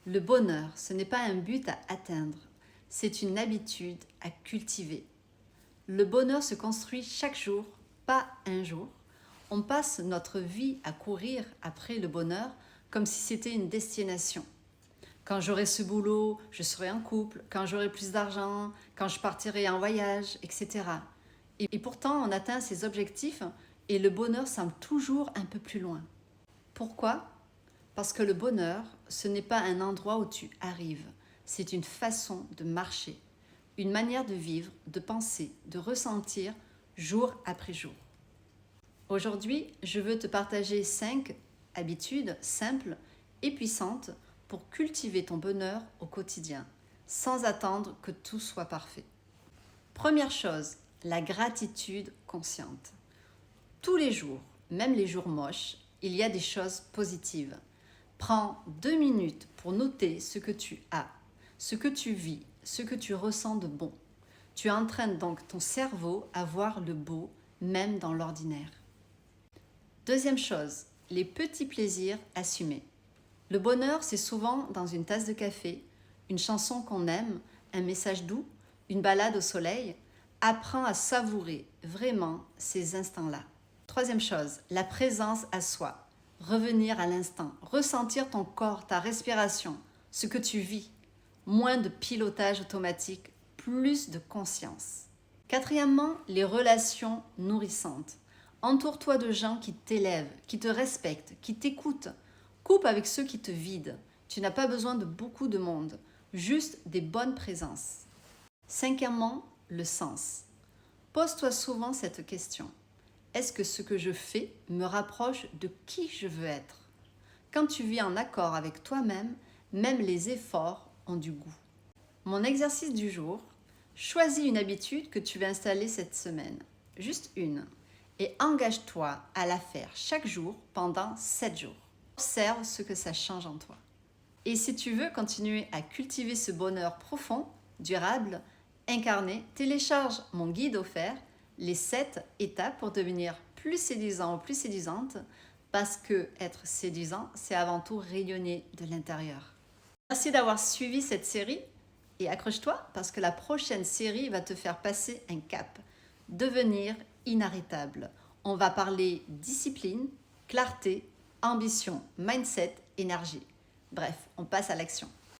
Le bonheur, ce n'est pas un but à atteindre, c'est une habitude à cultiver. Le bonheur se construit chaque jour, pas un jour. On passe notre vie à courir après le bonheur comme si c'était une destination. Quand j'aurai ce boulot, je serai en couple, quand j'aurai plus d'argent, quand je partirai en voyage, etc. Et pourtant, on atteint ces objectifs et le bonheur semble toujours un peu plus loin. Pourquoi ? Parce que le bonheur, ce n'est pas un endroit où tu arrives, c'est une façon de marcher, une manière de vivre, de penser, de ressentir jour après jour. Aujourd'hui, je veux te partager 5 habitudes simples et puissantes pour cultiver ton bonheur au quotidien, sans attendre que tout soit parfait. Première chose, la gratitude consciente. Tous les jours, même les jours moches, il y a des choses positives. Prends 2 minutes pour noter ce que tu as, ce que tu vis, ce que tu ressens de bon. Tu entraînes donc ton cerveau à voir le beau, même dans l'ordinaire. Deuxième chose, les petits plaisirs assumés. Le bonheur, c'est souvent dans une tasse de café, une chanson qu'on aime, un message doux, une balade au soleil. Apprends à savourer vraiment ces instants-là. Troisième chose, la présence à soi. Revenir à l'instant, ressentir ton corps, ta respiration, ce que tu vis. Moins de pilotage automatique, plus de conscience. Quatrièmement, les relations nourrissantes. Entoure-toi de gens qui t'élèvent, qui te respectent, qui t'écoutent. Coupe avec ceux qui te vident. Tu n'as pas besoin de beaucoup de monde, juste des bonnes présences. Cinquièmement, le sens. Pose-toi souvent cette question. Est-ce que ce que je fais me rapproche de qui je veux être ? Quand tu vis en accord avec toi-même, même les efforts ont du goût. Mon exercice du jour, choisis une habitude que tu veux installer cette semaine, juste une, et engage-toi à la faire chaque jour pendant 7 jours. Observe ce que ça change en toi. Et si tu veux continuer à cultiver ce bonheur profond, durable, incarné, télécharge mon guide offert, les 7 étapes pour devenir plus séduisant ou plus séduisante, parce que être séduisant, c'est avant tout rayonner de l'intérieur. Merci d'avoir suivi cette série et accroche-toi parce que la prochaine série va te faire passer un cap, devenir inarrêtable. On va parler discipline, clarté, ambition, mindset, énergie. Bref, on passe à l'action.